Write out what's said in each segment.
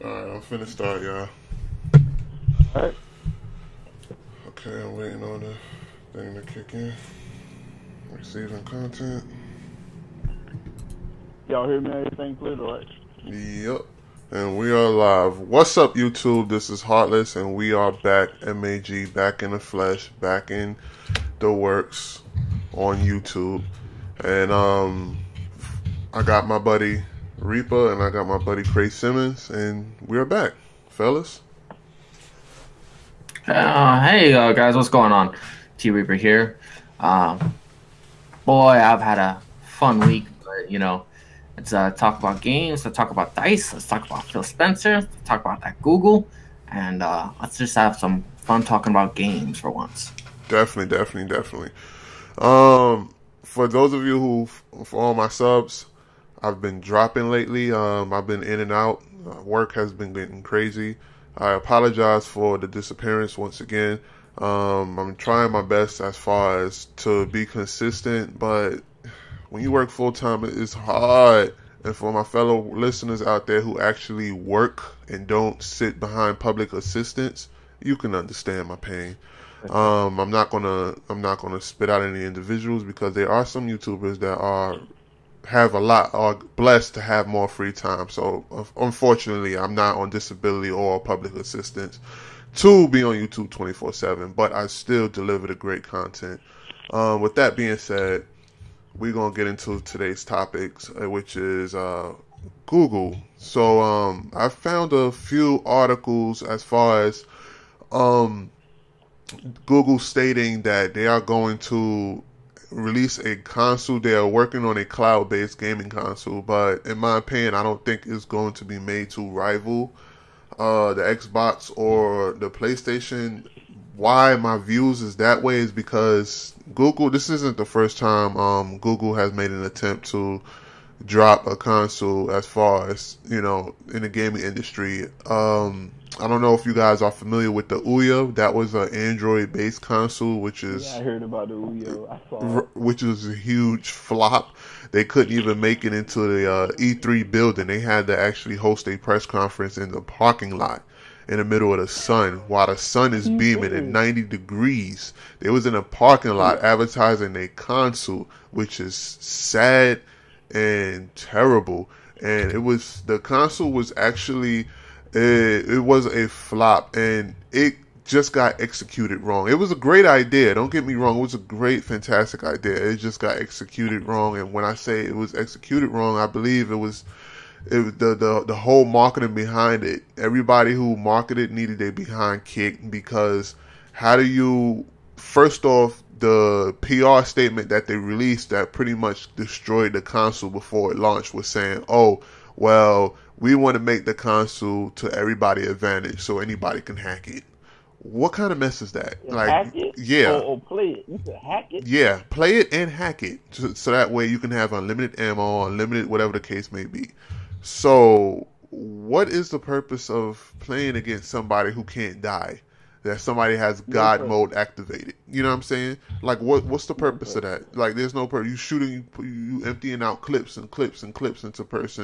Alright, I'm finna start, y'all. Alright. Okay, I'm waiting on the thing to kick in. Receiving content. Y'all hear me? Everything clear, right? Yep. And we are live. What's up, YouTube? This is Heartless, and we are back. MAG, back in the flesh, back in the works on YouTube. And I got my buddy Reaper, and I got my buddy Craig Simmons, and we're back, fellas. Hey guys, what's going on? T Reaper here. Boy, I've had a fun week, but let's talk about games, let's talk about DICE, let's talk about Phill Spencer, let's talk about that Google, and let's just have some fun talking about games for once. Definitely. For those of you who, for all my subs, I've been dropping lately. I've been in and out. Work has been getting crazy. I apologize for the disappearance once again. I'm trying my best as far as to be consistent, but when you work full time, it's hard. And for my fellow listeners out there who actually work and don't sit behind public assistance, you can understand my pain. I'm not gonna spit out any individuals because there are some YouTubers that are blessed to have more free time. So unfortunately, I'm not on disability or public assistance to be on YouTube 24/7, but I still deliver the great content. With that being said, we're gonna get into today's topics, which is Google. So I found a few articles as far as Google stating that they are going to release a console. They are working on a cloud-based gaming console, but in my opinion, I don't think it's going to be made to rival the Xbox or the PlayStation. Why my views is that way is because Google, this isn't the first time Google has made an attempt to drop a console as far as, in the gaming industry. I don't know if you guys are familiar with the Ouya. That was an Android-based console, which is... Yeah, I heard about the Ouya. I saw it. Which was a huge flop. They couldn't even make it into the E3 building. They had to actually host a press conference in the parking lot in the middle of the sun while the sun is beaming at 90 degrees. They was in a parking lot advertising a console, which is sad and terrible. And the console was actually... It was a flop, and it just got executed wrong. It was a great idea. Don't get me wrong. It was a great, fantastic idea. It just got executed wrong. And when I say it was executed wrong, I believe it was the whole marketing behind it. Everybody who marketed needed their behind kicked, because how do you, first off, the PR statement that they released that pretty much destroyed the console before it launched was saying, oh, well, we want to make the console to everybody advantage so anybody can hack it. What kind of mess is that? Hack it? Yeah. Or play it. You can hack it? Yeah, play it and hack it. So that way you can have unlimited ammo, unlimited whatever the case may be. So what is the purpose of playing against somebody who can't die? That somebody has God mode activated. You know what I'm saying? Like, what's the purpose of that? Like, there's no purpose. You shooting, you emptying out clips into person,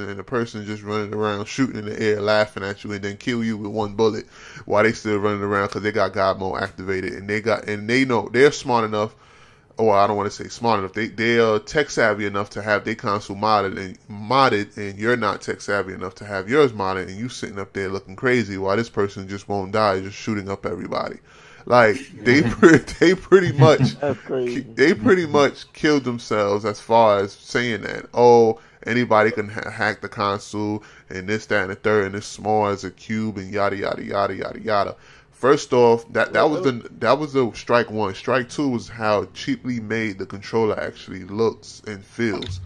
and the person just running around shooting in the air, laughing at you, and then kill you with one bullet while they still running around because they got God mode activated, and they know they're smart enough. Or I don't want to say smart enough. They are tech savvy enough to have their console modded, and you're not tech savvy enough to have yours modded, and you sitting up there looking crazy while this person just won't die, just shooting up everybody. Like they pretty much That's crazy. They pretty much killed themselves as far as saying that, oh, anybody can hack the console and this, that, and the third, and it's small as a cube and yada yada yada yada yada. First off, that was the strike one. Strike two was how cheaply made the controller actually looks and feels.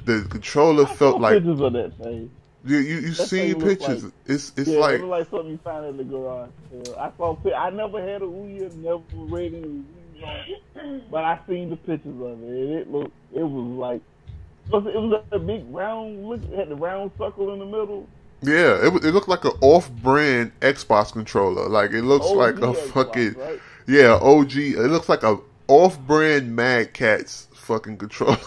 The controller felt like pictures of that thing. You seen pictures. Like, it's it like looked like something you found in the garage. I saw. I never had a Ouya, never read any reviews on it, but I seen the pictures of it. It was a big round. Look, it had the round circle in the middle. Yeah, it looked like an off-brand Xbox controller. Like, it looks like a Xbox, fucking... right? Yeah, OG. It looks like a off-brand Mad Catz fucking controller.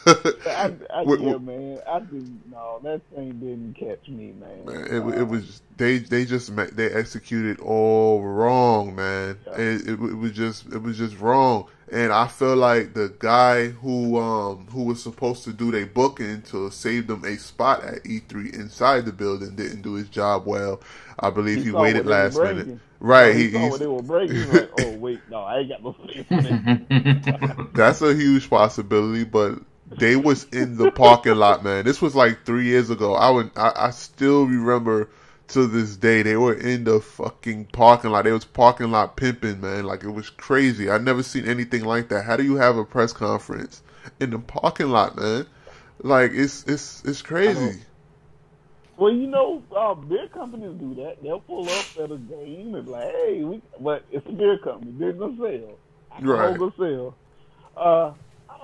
Yeah, man. I didn't. No, that thing didn't catch me, man. It was they they executed all wrong, man. Yeah. It was just wrong, and I feel like the guy who was supposed to do their booking to save them a spot at E3 inside the building didn't do his job well. I believe he waited last minute. Right, he saw what they were breaking. He's like, oh wait, no, I ain't got no space for that. That's a huge possibility, but they was in the parking lot, man. This was like 3 years ago. I still remember to this day they were in the fucking parking lot. They was parking lot pimping, man. Like it was crazy. I never seen anything like that. How do you have a press conference in the parking lot, man? Like it's crazy. Well, you know, beer companies do that. They'll pull up at a game and like, hey, but it's a beer company. They're gonna sell. Right. Gonna sell. I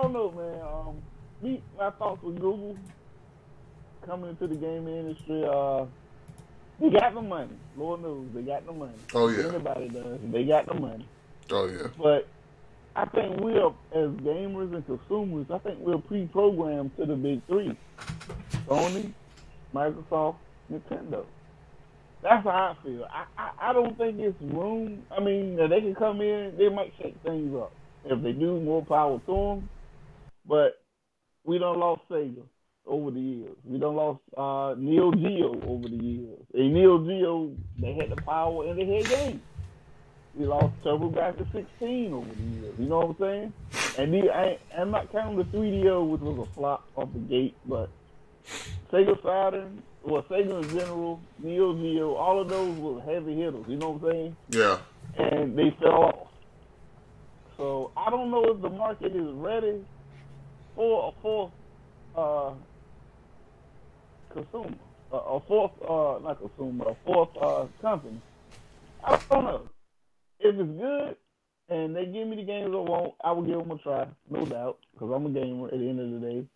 don't know, man. My thoughts with Google coming into the gaming industry. They got the money. Lord knows they got the money. Oh yeah. Anybody does. They got the money. Oh yeah. But I think we're, as gamers and consumers, I think we're pre-programmed to the big three: Sony, Microsoft, Nintendo. That's how I feel. I don't think it's room. I mean, they can come in, they might shake things up. If they do, more power to them. But we done lost Sega over the years. We done lost Neo Geo over the years. And Neo Geo, they had the power and they had games. We lost TurboGrafx 16 over the years. You know what I'm saying? And I'm not counting the 3DO, which was a flop off the gate, but Sega Saturn, well, Sega in general, Neo Geo, all of those were heavy hitters. You know what I'm saying? Yeah. And they fell off. So I don't know if the market is ready for a fourth consumer, a fourth company. I don't know. If it's good and they give me the games I want, I will give them a try, no doubt, because I'm a gamer at the end of the day.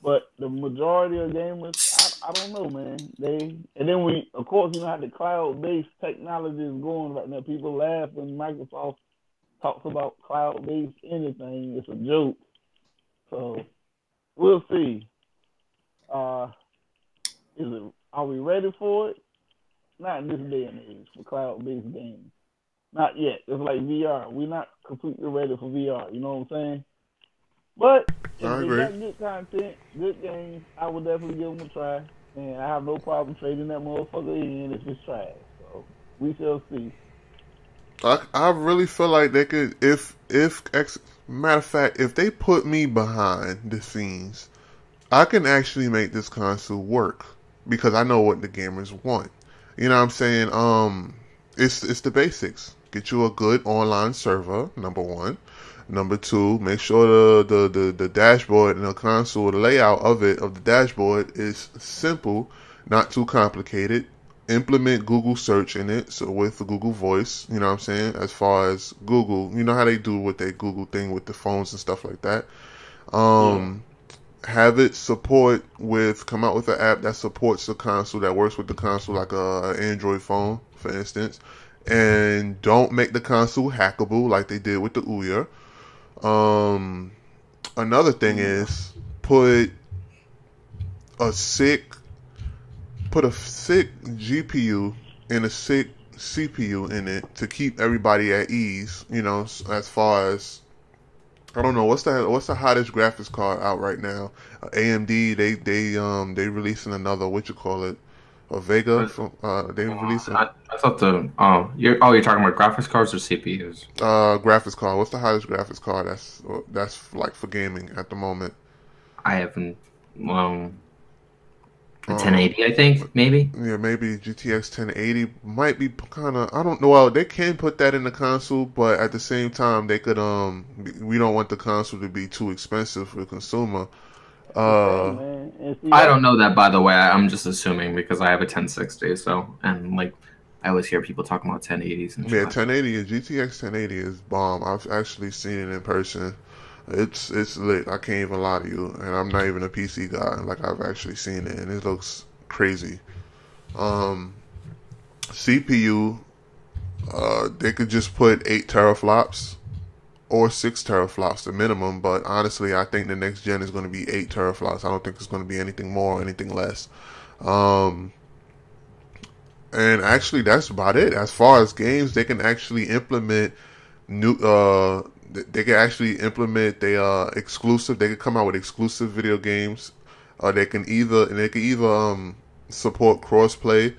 But the majority of gamers, I don't know, man. And then of course, you know how the cloud-based technology is going right now. People laugh when Microsoft talks about cloud-based anything. It's a joke. So we'll see. Are we ready for it? Not in this day and age for cloud-based games. Not yet. It's like VR. We're not completely ready for VR. You know what I'm saying? But if they got good content, good games, I would definitely give them a try. And I have no problem trading that motherfucker in if it's trash. So we shall see. I really feel like they could, matter of fact, if they put me behind the scenes, I can actually make this console work because I know what the gamers want. You know what I'm saying? It's the basics. Get you a good online server, number one. Number two, make sure the dashboard and the console, the layout of the dashboard is simple, not too complicated. Implement Google search in it, so with the Google Voice, you know what I'm saying, as far as Google, you know how they do with their Google thing with the phones and stuff like that. Have it come out with an app that supports the console, that works with the console, like a Android phone, for instance. And don't make the console hackable like they did with the Ouya. Another thing is put a sick GPU and a sick CPU in it to keep everybody at ease. You know, as far as I don't know what's the hottest graphics card out right now. AMD they releasing another a Vega. They releasing. I thought you're talking about graphics cards or CPUs? Graphics card. What's the hottest graphics card that's like for gaming at the moment? I haven't. 1080, I think, maybe. Yeah, maybe GTX 1080 might be kind of. I don't know. Well, they can put that in the console, but at the same time, they could. We don't want the console to be too expensive for the consumer. I don't know that, by the way. I'm just assuming because I have a 1060, and like I always hear people talking about 1080s and yeah, 1080 is GTX 1080 is bomb. I've actually seen it in person. It's lit. I can't even lie to you, and I'm not even a PC guy. Like I've actually seen it, and it looks crazy. CPU, they could just put 8 teraflops or 6 teraflops, the minimum. But honestly, I think the next gen is going to be 8 teraflops. I don't think it's going to be anything more or anything less. And actually, that's about it. As far as games, they can actually implement new. They can actually implement their exclusive. They can come out with exclusive video games. They can either support crossplay,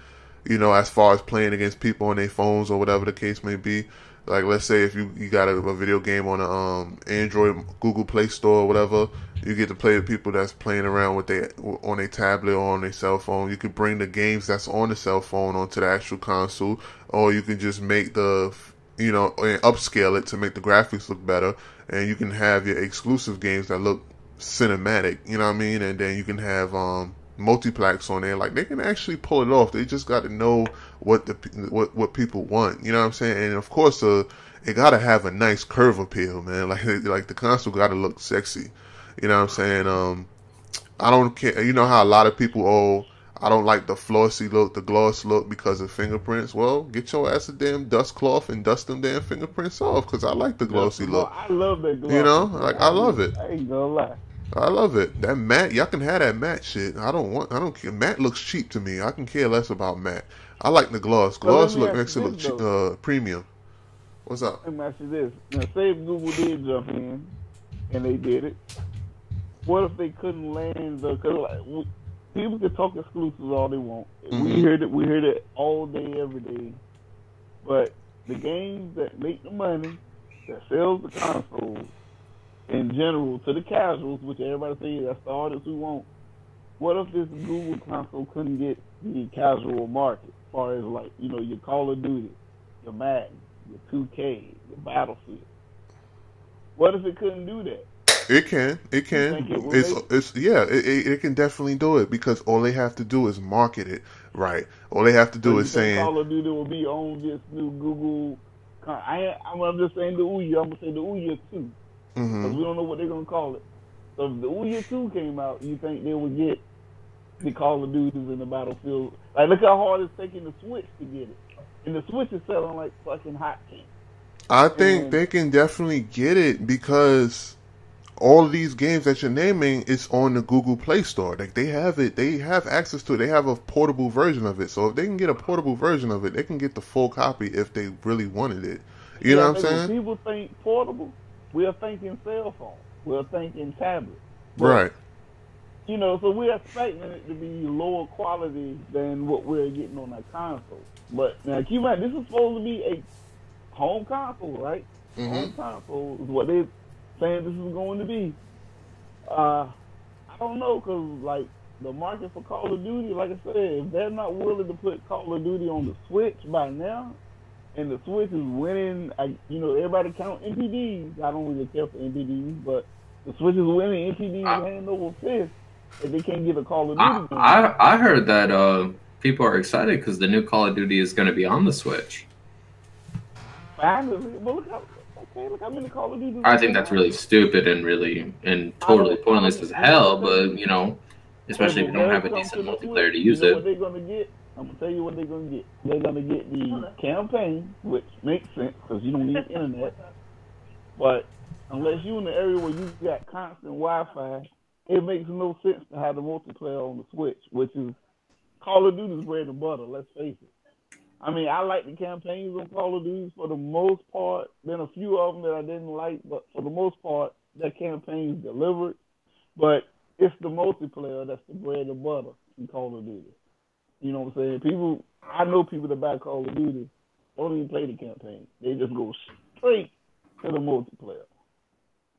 as far as playing against people on their phones or whatever the case may be. Like, let's say if you got a video game on a Android, Google Play Store or whatever, you get to play with people that's playing around with on a tablet or on a cell phone. You could bring the games that's on the cell phone onto the actual console, or you can just make and upscale it to make the graphics look better, and you can have your exclusive games that look cinematic, you know what I mean? And then you can have multiplex on there. Like, they can actually pull it off. They just got to know what people want, you know what I'm saying? And of course, it got to have a nice curve appeal, man. Like the console got to look sexy, you know what I'm saying? I don't care. You know how a lot of people, I don't like the flossy look, the gloss look because of fingerprints. Well, get your ass a damn dust cloth and dust them damn fingerprints off, because I like the glossy look. I love that glossy. I love it. I ain't gonna lie. I love it. That matte, y'all can have that matte shit. I don't care. Matte looks cheap to me. I can care less about matte. I like the gloss. Gloss actually look premium. What's up? Let me ask you this. Now, say if Google did jump in, and they did it, what if they couldn't land because people can talk exclusives all they want. Mm-hmm. We hear that all day, every day. But the games that make the money, that sells the consoles, in general, to the casuals, which everybody says that's the artists who want. What if this Google console couldn't get the casual market, as far as your Call of Duty, your Madden, your 2K, your Battlefield? What if it couldn't do that? It can. It can definitely do it, because all they have to do is market it right. All they have to do is saying Call of Duty will be on this new Google. I'm just saying the Ouya. I'm gonna say the Ouya 2. Because we don't know what they're going to call it. So if the Ouya 2 came out, you think they would get the Call of Duties in the Battlefield? Like, look how hard it's taking the Switch to get it. And the Switch is selling like fucking hotcakes. I think they can definitely get it, because all of these games that you're naming is on the Google Play Store. Like, they have it. They have access to it. They have a portable version of it. So if they can get a portable version of it, they can get the full copy if they really wanted it. You know what I'm saying? When people think portable, we're thinking cell phone. We're thinking tablet. But, right. So we're expecting it to be lower quality than what we're getting on that console. But now, keep in mind, this is supposed to be a home console, right? Mm-hmm. Home console is what they're saying this is going to be. I don't know, because, the market for Call of Duty, like I said, if they're not willing to put Call of Duty on the Switch by now, and the Switch is winning, everybody count NPDs. I don't really care for NPDs, but the Switch is winning NPDs hand over fist, and they can't get a Call of Duty game. I heard that people are excited because the new Call of Duty is going to be on the Switch. Finally. Well, look how many Call of Duty. I think that's really stupid and totally pointless as hell, but, especially if you don't have a decent multiplayer to use it. What they're going to get? I'm going to tell you what they're going to get. They're going to get the campaign, which makes sense because you don't need internet. But unless you're in the area where you got constant Wi-Fi, it makes no sense to have the multiplayer on the Switch, which is Call of Duty's bread and butter, let's face it. I mean, I like the campaigns on Call of Duty for the most part. Been a few of them that I didn't like, but for the most part, that campaign's delivered. But it's the multiplayer that's the bread and butter in Call of Duty. You know what I'm saying? I know people that buy Call of Duty don't even play the campaign. They just go straight to the multiplayer.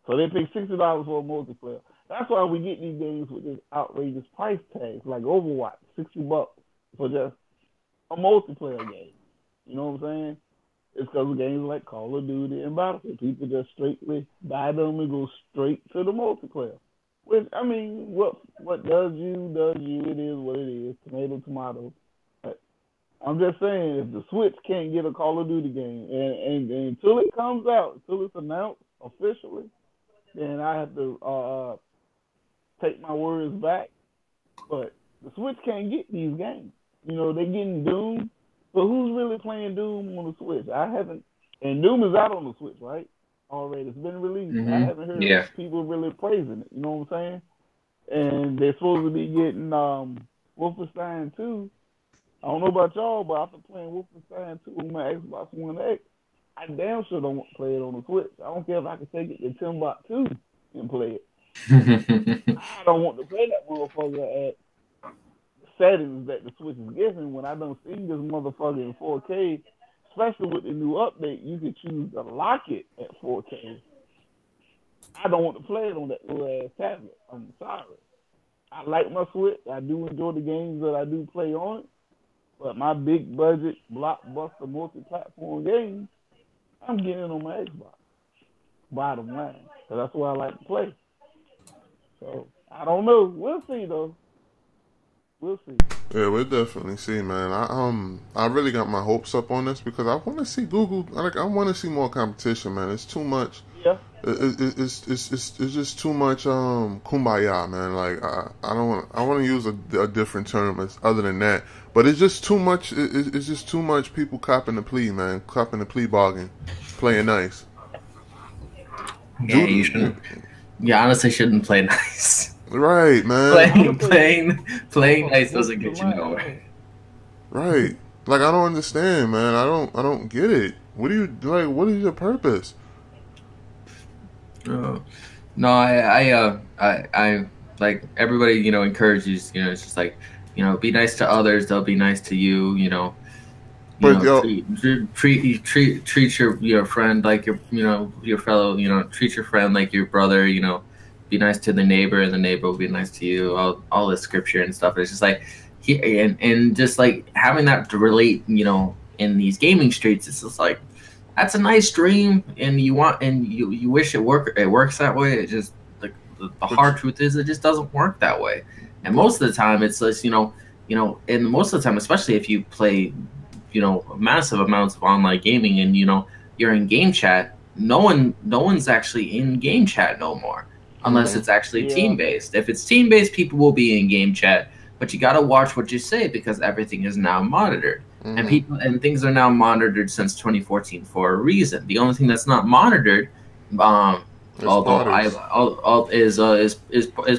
So they pay $60 for a multiplayer. That's why we get these games with this outrageous price tags, like Overwatch, $60 for just a multiplayer game. You know what I'm saying? It's because of games like Call of Duty and Battlefield. People just straightly buy them and go straight to the multiplayer. Which, I mean, what does you, it is what it is. Tomato. But I'm just saying, if the Switch can't get a Call of Duty game, and until it comes out, until it's announced officially, then I have to take my words back. But the Switch can't get these games. They're getting Doom, but who's really playing Doom on the Switch? I haven't, and Doom is out on the Switch, right? already. It's been released. I Mm-hmm. haven't heard Yeah. people really praising it. You know what I'm saying? And they're supposed to be getting Wolfenstein 2. I don't know about y'all, but after playing Wolfenstein 2 on my Xbox One X, I damn sure don't want to play it on the Switch. I don't care if I can take it to Timbot 2 and play it. I don't want to play that motherfucker at settings that the Switch is giving when I don't see this motherfucker in 4K, especially with the new update. You can choose to lock it at 4K. I don't want to play it on that little ass tablet. I'm sorry. I like my Switch. I do enjoy the games that I do play on it. But my big budget, blockbuster, multi-platform games, I'm getting it on my Xbox. Bottom line. So that's why I like to play. So, I don't know. We'll see, though. We'll see. Yeah, we'll definitely see, man. I really got my hopes up on this because I want to see Google. I want to see more competition, man. It's too much. Yeah. It's just too much kumbaya, man. Like I don't want. I want to use a different term other than that. But it's just too much. It's just too much people copping the plea, man. Copping the plea bargain, playing nice. Yeah, you shouldn't. You honestly shouldn't play nice. Right, man. Playing nice doesn't get you nowhere. Right. Like I don't understand, man. I don't get it. What do you like? What is your purpose? No, I like everybody. You know, encourages. You know, it's just like, you know, be nice to others. They'll be nice to you. You know. Treat your friend like your fellow, treat your friend like your brother, be nice to the neighbor and the neighbor will be nice to you, all this scripture and stuff. It's just like and just like having that to relate, in these gaming streets, it's just like that's a nice dream and you wish it works that way. It just like the hard truth is it just doesn't work that way. And most of the time it's just and most of the time, especially if you play massive amounts of online gaming and you're in game chat, no one's actually in game chat no more unless it's actually team based. If it's team based, people will be in game chat, but you got to watch what you say because everything is now monitored. And things are now monitored since 2014 for a reason. The only thing that's not monitored is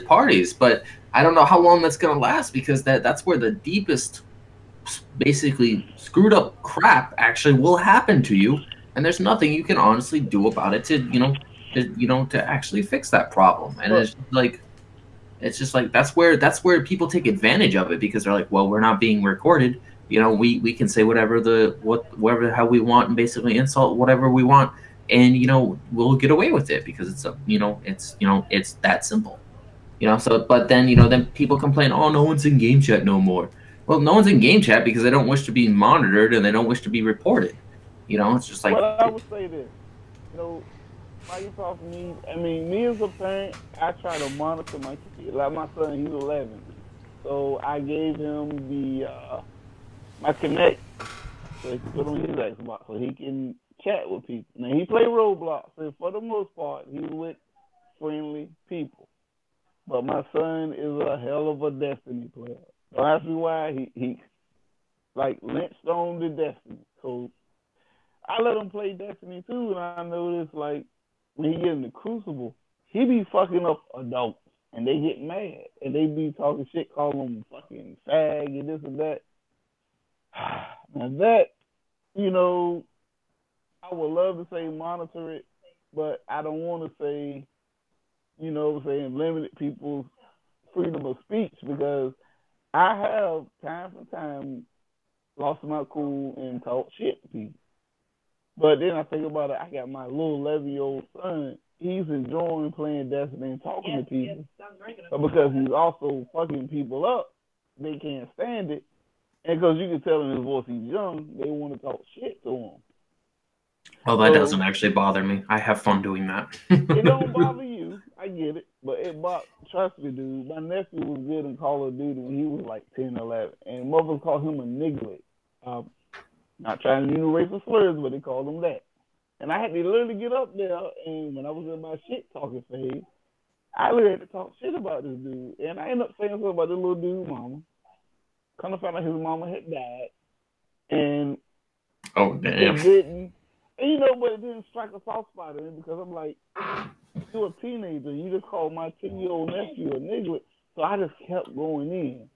parties, but I don't know how long that's going to last because that's where the deepest basically screwed up crap actually will happen to you, and there's nothing you can honestly do about it to actually fix that problem. And it's just like that's where people take advantage of it because they're like, well, we're not being recorded, we can say how we want and basically insult whatever we want, and we'll get away with it because it's that simple. So but then people complain, oh, no one's in game chat no more. Well, no one's in game chat because they don't wish to be monitored and they don't wish to be reported. It's just like. Well, I would say this. Microsoft needs. I mean, me as a parent, I try to monitor my kid. Like my son, he's 11, so I gave him my Connect so he can put on his Xbox so he can chat with people. Now he play Roblox, and for the most part, he's with friendly people. But my son is a hell of a Destiny player. Don't ask me why he like lynched on the Destiny. So I let him play Destiny too, and I noticed like when he get in the Crucible, he be fucking up adults, and they get mad, and they be talking shit, calling them fucking fag and this and that. Now that, I would love to say monitor it, but I don't want to say, limited people's freedom of speech because I have time from time lost my cool and talked shit to people. But then I think about it, I got my little 11-year-old son. He's enjoying playing Destiny and talking to people. But because he's also fucking people up, they can't stand it. And because you can tell in his voice he's young, they want to talk shit to him. Well, that doesn't actually bother me. I have fun doing that. It don't bother you. I get it. But trust me, dude, my nephew was good in Call of Duty when he was like 10, 11. And mother called him a niglet. Not trying to use racial slurs, but they called him that. And I had to literally get up there, and when I was in my shit talking phase, I literally had to talk shit about this dude. And I ended up saying something about this little dude's mama. Kind of found out his mama had died. And oh, damn. It didn't. And but it didn't strike a soft spot in me because I'm like, you're a teenager. You just called my 10-year-old nephew a nigga. So I just kept going in.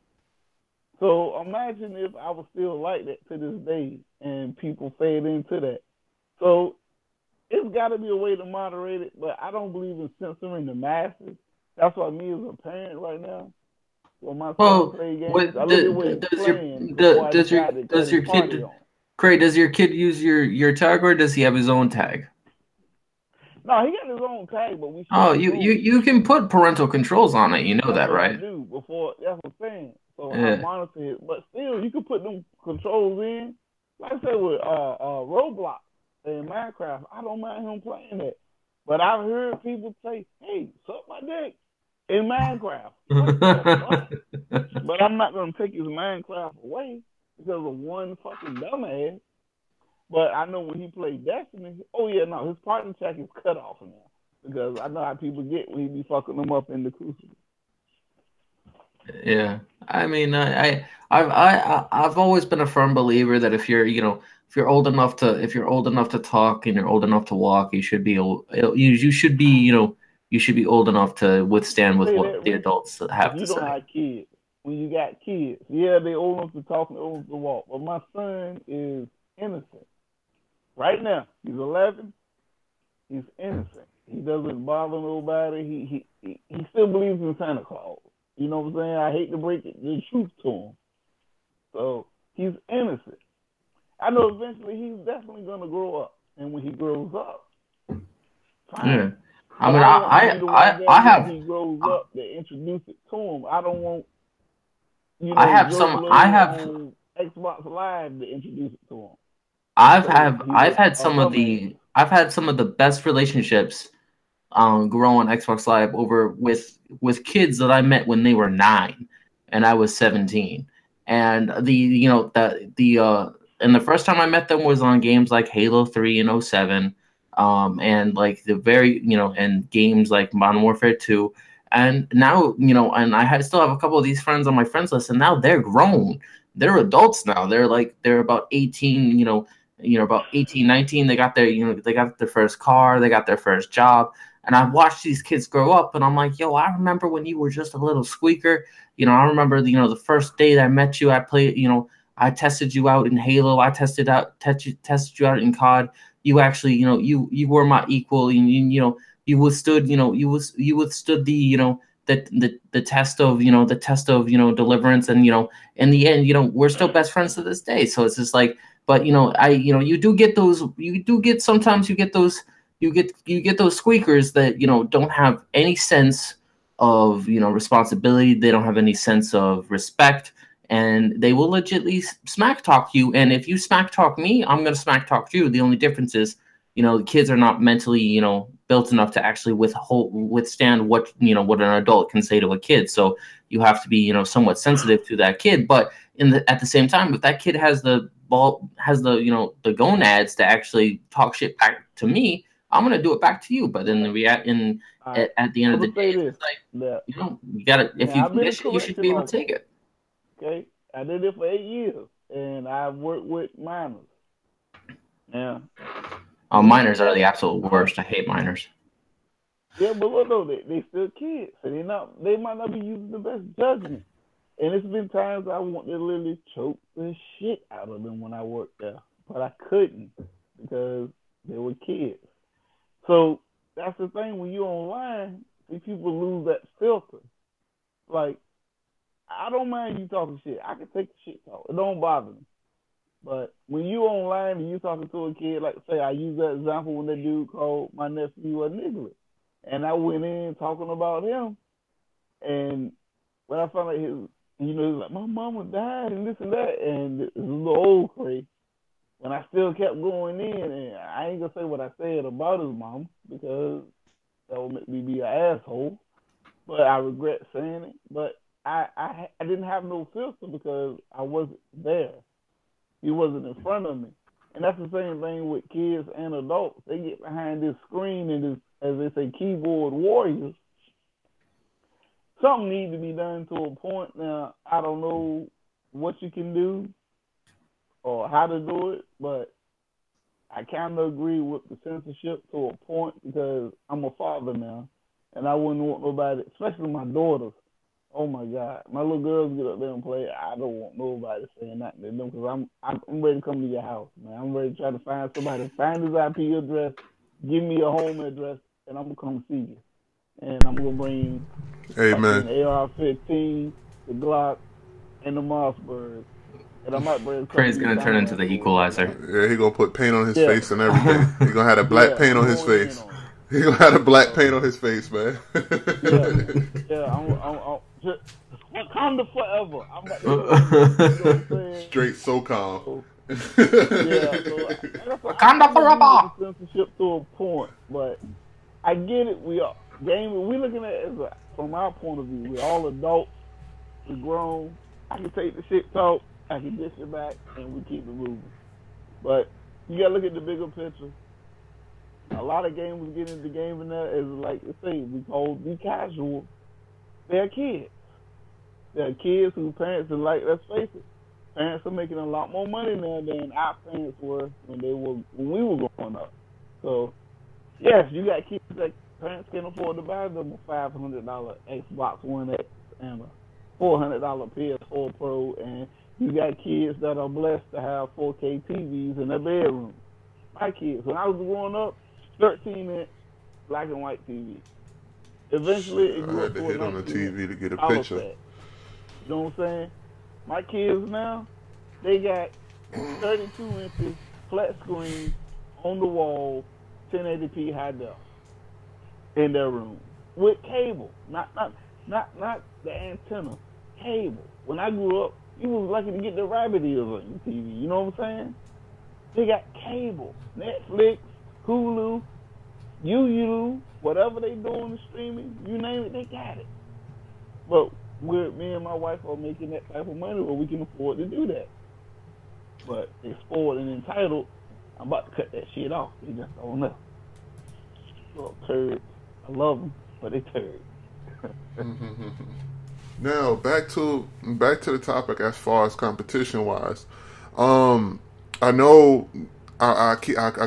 So imagine if I was still like that to this day and people fade into that. So it's got to be a way to moderate it, but I don't believe in censoring the masses. That's why me as a parent right now, when my son play games, I look at what he's playing before I decide to cut his party on. Craig, does your kid use your tag or does he have his own tag? No, he got his own tag, but we. Oh, you can put parental controls on it. You know that, right? I do before. That's what I'm saying. So I monitor it, but still, you can put them controls in. Like I said with Roblox and Minecraft, I don't mind him playing it. But I've heard people say, "Hey, suck my dick in Minecraft." But I'm not gonna take his Minecraft away because of one fucking dumbass. But I know when he played Destiny, his partner check is cut off now because I know how people get when he be fucking them up in the Crucible. Yeah, I mean, I've always been a firm believer that if you're old enough to talk and you're old enough to walk, you should be you should be old enough to withstand with what the adults have to say. You don't have kids. When you got kids, yeah, they're old enough to talk and old enough to walk. But my son is innocent. Right now, he's 11. He's innocent. He doesn't bother nobody. He still believes in Santa Claus. You know what I'm saying? I hate to break the truth to him. So he's innocent. I know eventually he's definitely gonna grow up, and when he grows up, fine. Yeah. I mean, I have. When he grows up, they introduce it to him. I don't want. I have Xbox Live to introduce it to him. I've had some of the best relationships grow on Xbox Live over with kids that I met when they were 9 and I was 17. And the first time I met them was on games like Halo 3 in 07, and like and games like Modern Warfare 2. And now, and still have a couple of these friends on my friends list, and now they're grown. They're adults now. They're about 18, about 18, 19. They got their first car, they got their first job. And I've watched these kids grow up, and I'm like, yo, I remember when you were just a little squeaker. I remember, the first day that I met you, I played, I tested you out in Halo. I tested you out in COD. You actually, you were my equal. And you withstood, you withstood the test of, deliverance. And, in the end, we're still best friends to this day. So it's just like, but, you do get those, sometimes you get those, you get those squeakers that, don't have any sense of, responsibility. They don't have any sense of respect, and they will legitimately smack talk you. And if you smack talk me, I'm going to smack talk you. The only difference is, the kids are not mentally, built enough to actually withstand what an adult can say to a kid. So you have to be, somewhat sensitive to that kid. But at the same time, if that kid has the gonads to actually talk shit back to me, I'm gonna do it back to you. But then at the end of the day, it's like, you gotta, if you can get it, you should be able to take it. Okay, I did it for 8 years, and I worked with minors. Yeah. Oh, minors are the absolute worst. I hate minors. Yeah, but look though, they still kids, so they might not be using the best judgment. And it's been times I want to literally choke the shit out of them when I worked there, but I couldn't because they were kids. So that's the thing, when you're online, these people lose that filter. Like, I don't mind you talking shit. I can take the shit talk. It don't bother me. But when you online and you talking to a kid, like say I use that example when that dude called my nephew a nigga, and I went in talking about him, and when I found out he's like, my mama died and this and that, and this is a little old crazy. When I still kept going in, and I ain't gonna say what I said about his mom because that would make me be an asshole. But I regret saying it. But I didn't have no filter because I wasn't there. He wasn't in front of me. And that's the same thing with kids and adults. They get behind this screen and this, as they say, keyboard warriors. Something needs to be done to a point. Now, I don't know what you can do or how to do it, but I kind of agree with the censorship to a point because I'm a father now, and I wouldn't want nobody, especially my daughters. Oh my God, my little girls get up there and play. I don't want nobody saying nothing to them because I'm ready to come to your house, man. I'm ready to try to find somebody, find his IP address, give me a home address, and I'm gonna come see you. And I'm gonna bring Hey, man. the AR-15, the Glock, and the Mossberg. And I might bring. Craig's gonna turn into the Equalizer. Yeah, he gonna put paint on his face and everything. He gonna have a black paint on his face. He gonna have a black paint on his face, man. I'm just Wakanda forever. I'm about to, you know what I'm straight SoCal. So Wakanda forever. Censorship to a point, but I get it. We are gaming. We looking at it as from our point of view. We're all adults. We're grown. I can take the shit talk. I can dish it back, and we keep it moving. But you gotta look at the bigger picture. A lot of gamers get into gaming now is like the thing we call be casual. They're kids. They're kids whose parents are like, let's face it, parents are making a lot more money now than our parents were when we were growing up. So yes, you got kids that parents can afford to buy them a $500 Xbox One X and a $400 PS4 Pro, and you got kids that are blessed to have 4K TVs in their bedroom. My kids, when I was growing up, 13-inch black and white TV. Eventually, I had to hit on the TV to get a picture. Set. You know what I'm saying? My kids now, they got 32 inches flat screen on the wall, 1080p high def in their room with cable, not the antenna, cable. When I grew up, you was lucky to get the rabbit ears on your TV. You know what I'm saying? They got cable, Netflix, Hulu, UU, whatever they doing the streaming, you name it, they got it. But me and my wife are making that type of money where we can afford to do that. But they spoiled and entitled. I'm about to cut that shit off. They just don't know. Little turds. I love them, but they turds. Now back to the topic as far as competition wise. I know I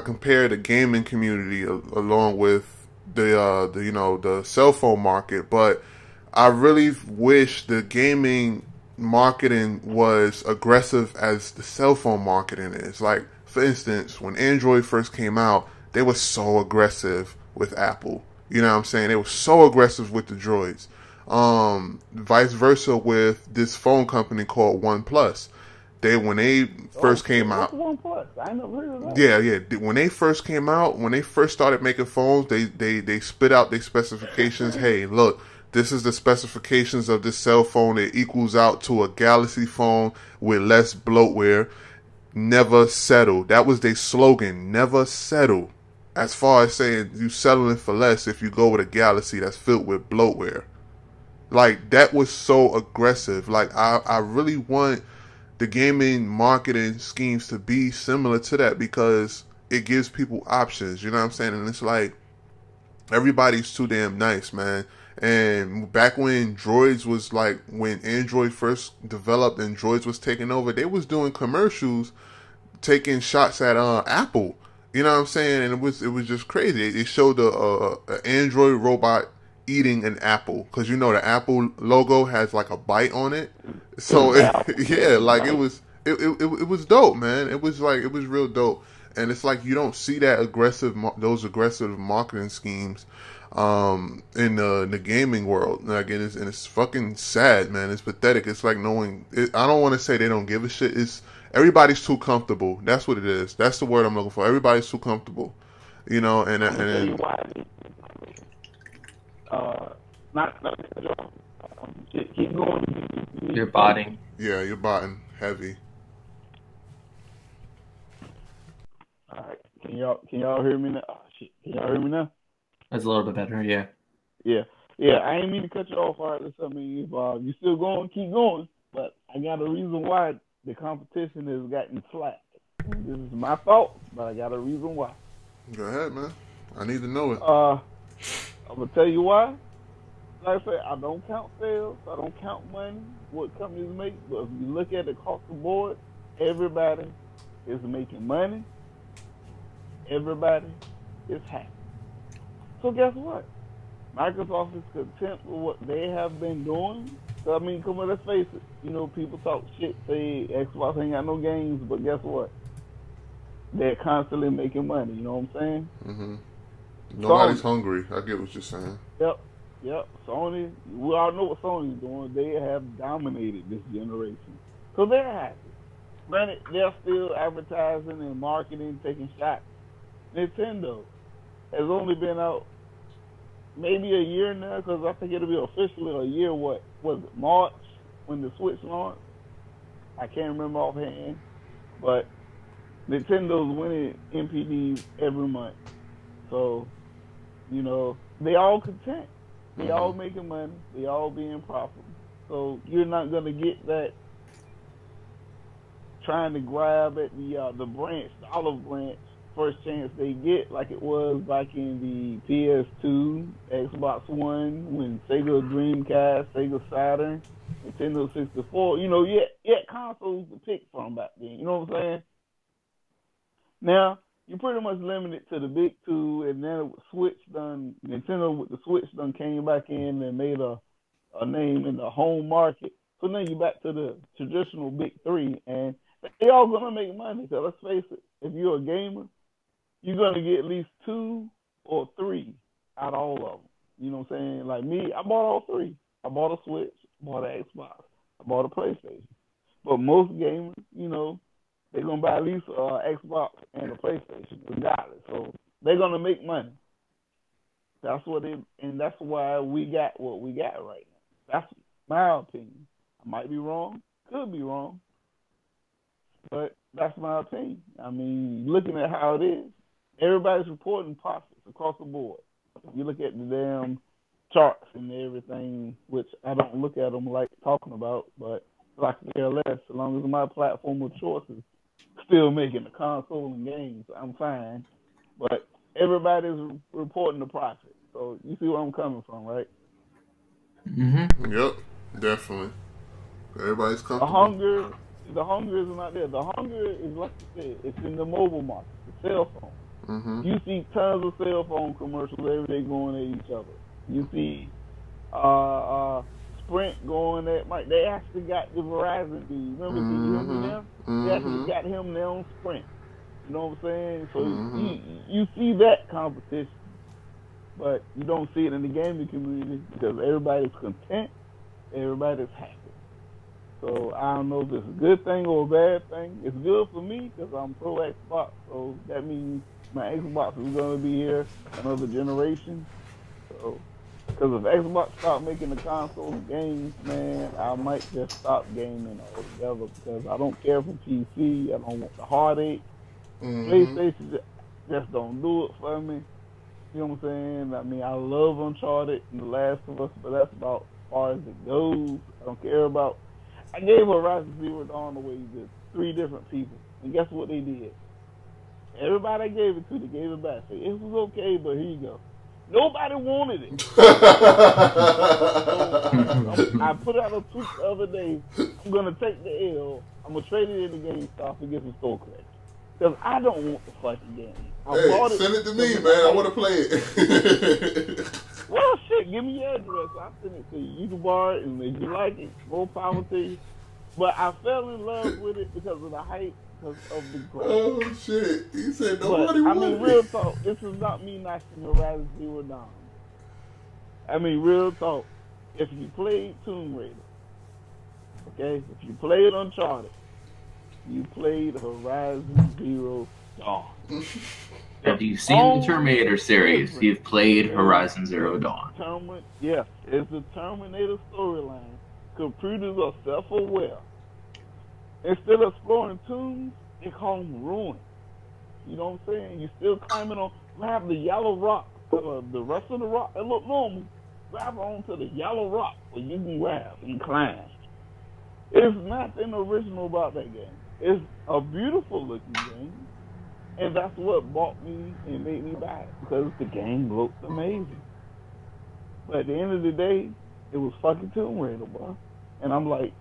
compare the gaming community along with the cell phone market, but I really wish the gaming marketing was aggressive as the cell phone marketing is. Like, for instance, when Android first came out, they were so aggressive with Apple. You know what I'm saying? They were so aggressive with the Droids. Vice versa with this phone company called OnePlus. When they first came out, OnePlus? I never heard of that. Yeah. When they first came out, when they first started making phones, they spit out their specifications. Hey, look, this is the specifications of this cell phone. It equals out to a Galaxy phone with less bloatware. Never settle. That was their slogan. Never settle. As far as saying you settling for less if you go with a Galaxy that's filled with bloatware. Like, that was so aggressive. Like, I really want the gaming marketing schemes to be similar to that because it gives people options. You know what I'm saying? And it's like, everybody's too damn nice, man. And back when Droids was like, when Android first developed and Droids was taking over, they was doing commercials taking shots at Apple. You know what I'm saying? And it was just crazy. It showed a Android robot eating an apple, because you know the Apple logo has like a bite on it. So it was dope, man. It was real dope. And it's like you don't see those aggressive marketing schemes in the gaming world. Like, and it's fucking sad, man. It's pathetic. It's like I don't want to say they don't give a shit. It's everybody's too comfortable. That's what it is. That's the word I'm looking for. Everybody's too comfortable, you know. Keep going. You're botting. Yeah, you're botting heavy. All right. Can y'all hear me now? Oh, shit. Can y'all hear me now? That's a little bit better, yeah. Yeah. I ain't mean to cut you off. All right, listen, if you still going, keep going. But I got a reason why the competition has gotten flat. This is my fault, but I got a reason why. Go ahead, man. I need to know it. I'm gonna tell you why. Like I said, I don't count sales. I don't count money, what companies make. But if you look at it across the board, everybody is making money. everybody is happy. So guess what? Microsoft is content with what they have been doing. So, I mean, come on, let's face it. You know, people talk shit, say Xbox ain't got no games, but guess what? They're constantly making money. You know what I'm saying? Mm-hmm. Nobody's Sony. hungry. I get what you're saying. Yep. Sony, we all know what Sony's doing. They have dominated this generation. So they're happy. Granted, they're still advertising and marketing, taking shots. Nintendo has only been out maybe a year now, because I think it'll be officially a year, what was it, March, when the Switch launched? I can't remember offhand. But Nintendo's winning NPDs every month. So, you know, they all content. They all making money. They all being profitable. So you're not going to get that trying to grab at the branch, the olive branch, first chance they get, like it was back in the PS2, Xbox One, when Sega Dreamcast, Sega Saturn, Nintendo 64. You know, you had consoles to pick from back then. You know what I'm saying? Now, you're pretty much limited to the big two, and then Nintendo with the Switch done came back in and made a name in the home market. So now you're back to the traditional big three, and they all gonna make money. Cause let's face it, if you're a gamer, you're gonna get at least 2 or 3 out of all of them. You know what I'm saying? Like me, I bought all 3. I bought a Switch, I bought an Xbox, I bought a PlayStation. But most gamers, you know, they're gonna buy at least an Xbox and a PlayStation, regardless. So they're gonna make money. That's that's why we got what we got right now. That's my opinion. I might be wrong, could be wrong, but that's my opinion. I mean, looking at how it is, everybody's reporting profits across the board. You look at the damn charts and everything, which I don't look at them like talking about, but I can care less. As long as my platform of choice is still making the console and games, I'm fine. But everybody's reporting the profit. So you see where I'm coming from, right? Mm-hmm. Yep, definitely. Everybody's comfortable. The hunger is not there. The hunger is, like you said, it's in the mobile market, the cell phone. Mm-hmm. You see tons of cell phone commercials every day going at each other. You see Sprint going at Mike. They actually got the Verizon dude. Remember, did you remember them? They actually got him there on Sprint. You know what I'm saying? So you see that competition, but you don't see it in the gaming community because everybody's content, everybody's happy. So I don't know if it's a good thing or a bad thing. It's good for me because I'm pro Xbox, so that means my Xbox is going to be here another generation. So, because if Xbox stop making the console games, man, I might just stop gaming altogether because I don't care for PC. I don't want the heartache. PlayStation just don't do it for me. You know what I'm saying? I mean, I love Uncharted and The Last of Us, but that's about as far as it goes. I don't care about. I gave Horizon Zero Dawn away to 3 different people, and guess what they did? Everybody I gave it to, they gave it back. Say, it was okay, but here you go. Nobody wanted it. So I put out a tweet the other day. I'm gonna take the L. I'm gonna trade it in the GameStop and get some store credit. Because I don't want the fucking game. Hey, send it to me, man. I want to play it. Well, shit, give me your address. I'll send it to you. You can borrow it, and if you like it, more power to you. But I fell in love with it because of the hype, because of the graphics. Oh, shit. He said nobody wanted it. I mean, real talk, this is not me knocking Horizon Zero Dawn. I mean, real talk. If you played Tomb Raider, okay, if you played Uncharted, you played Horizon Zero Dawn. If you've seen the Terminator series, you've played Horizon Zero Dawn. Yes, it's a Terminator storyline. Computers are self-aware. Instead of exploring tombs, they call them ruins. You know what I'm saying? You're still climbing on, grab the yellow rock, the rest of the rock, it look normal. Grab onto the yellow rock where you can grab and climb. There's nothing original about that game. It's a beautiful looking game. And that's what bought me and made me buy it, because the game looked amazing. But at the end of the day, it was fucking Tomb Raider, bro. And I'm like,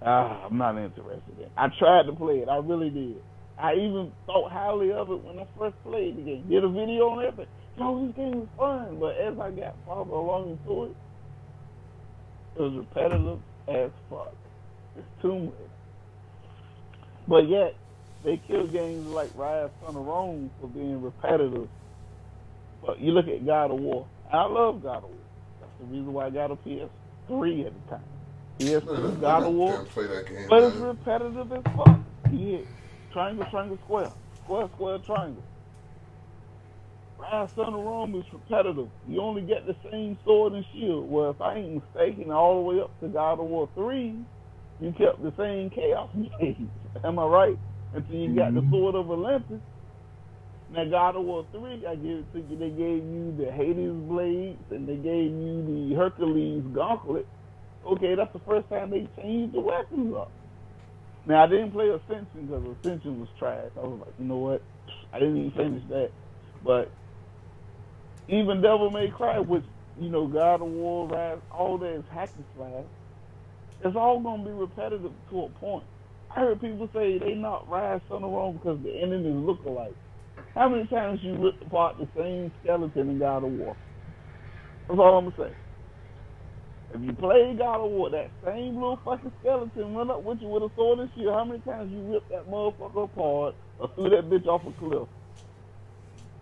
I'm not interested in it. I tried to play it. I really did. I even thought highly of it when I first played the game. Did a video on everything. Yo, this game was fun. But as I got farther along into it, it was repetitive as fuck. It's too much. But yet, they kill games like Rise Son of Rome for being repetitive. But you look at God of War. I love God of War. That's the reason why I got a PS3 at the time. PS2, God of War. Play that game, but it's repetitive as fuck. You hit triangle, triangle, square. Square, square, triangle. Rise Son of Rome is repetitive. You only get the same sword and shield. Well, if I ain't mistaken, all the way up to God of War 3, you kept the same chaos gaze. Am I right? Until you got the Sword of Olympus. Now, God of War 3, I give it to you, they gave you the Hades blades and they gave you the Hercules gauntlet. Okay, that's the first time they changed the weapons up. Now, I didn't play Ascension because Ascension was trash. I was like, you know what? I didn't even finish that. But even Devil May Cry, which, you know, God of War, Rise, all that is hack and slash, it's all going to be repetitive to a point. I heard people say they not Rise Son of Rome because the enemies look alike. How many times you ripped apart the same skeleton in God of War? That's all I'm going to say. If you play God of War, that same little fucking skeleton run up with you with a sword and shield, how many times you ripped that motherfucker apart or threw that bitch off a cliff?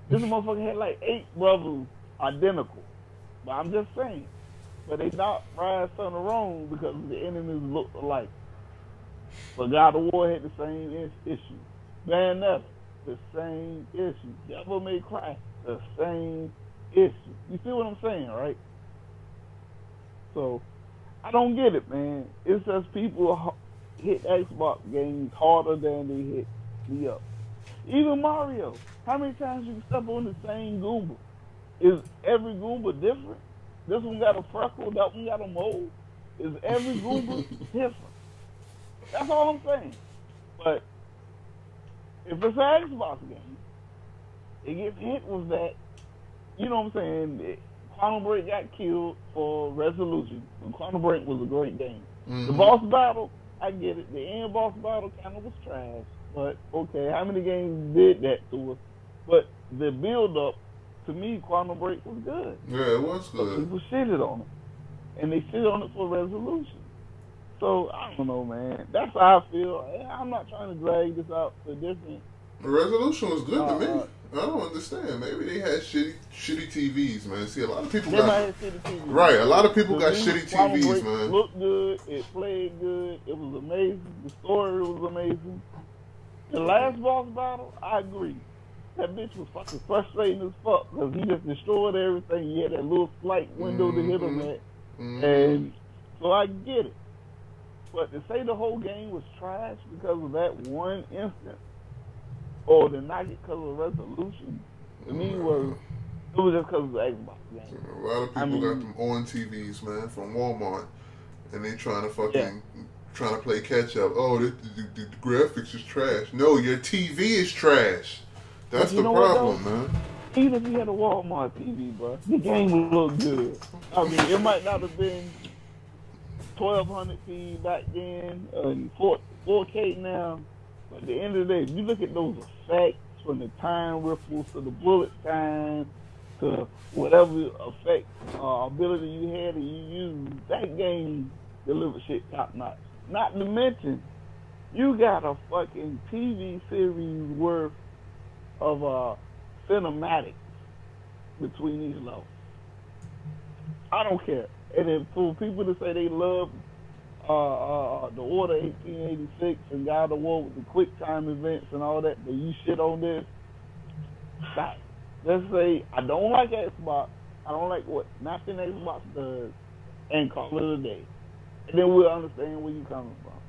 This motherfucker had like 8 brothers identical. But I'm just saying. But they not Rise Son of Rome because the enemies look alike. But God of War had the same issue. Bayonetta, the same issue. Devil May Cry, the same issue. You see what I'm saying, right? So, I don't get it, man. It's just people hit Xbox games harder than they hit me up. Even Mario. How many times you can step on the same Goomba? Is every Goomba different? This one got a freckle, that one got a mole. Is every Goomba different? That's all I'm saying. But if it's an Xbox game, it gets hit with that. You know what I'm saying? Quantum Break got killed for Resolution. And Quantum Break was a great game. Mm-hmm. The boss battle, I get it. The end boss battle kind of was trash. But, okay, how many games did that to us? But the build-up, to me, Quantum Break was good. Yeah, it was good. So people shitted on it. And they shitted on it for Resolution. So, I don't know, man. That's how I feel. I'm not trying to drag this out to different. The Resolution was good to me. I don't understand. Maybe they had shitty TVs, man. See, a lot of people got shitty TVs. Right, a lot of people got shitty TVs, man. It looked good. It played good. It was amazing. The story was amazing. The last boss battle, I agree. That bitch was fucking frustrating as fuck because he just destroyed everything. He had that little slight window to hit him at. And so I get it. But to say the whole game was trash because of that one instance, or to knock it because of Resolution, to me it was just because of the Xbox game. A lot of people got them on TVs, man, from Walmart, and they trying to play catch up. Oh, the graphics is trash. No, your TV is trash. That's the problem, man. Even if you had a Walmart TV, bro, the game would look good. I mean, it might not have been 1200p back then, 4K now. But at the end of the day, if you look at those effects from the time ripples to the bullet time to whatever effect ability you had and you used, that game delivered shit top notch. Not to mention, you got a fucking TV series worth of cinematics between each level. I don't care. And then for people to say they love the Order 1886 and God of War with the quick time events and all that, but you shit on this, stop. Let's say I don't like Xbox. I don't like what nothing Xbox does, and call it a day. And then we'll understand where you're coming from.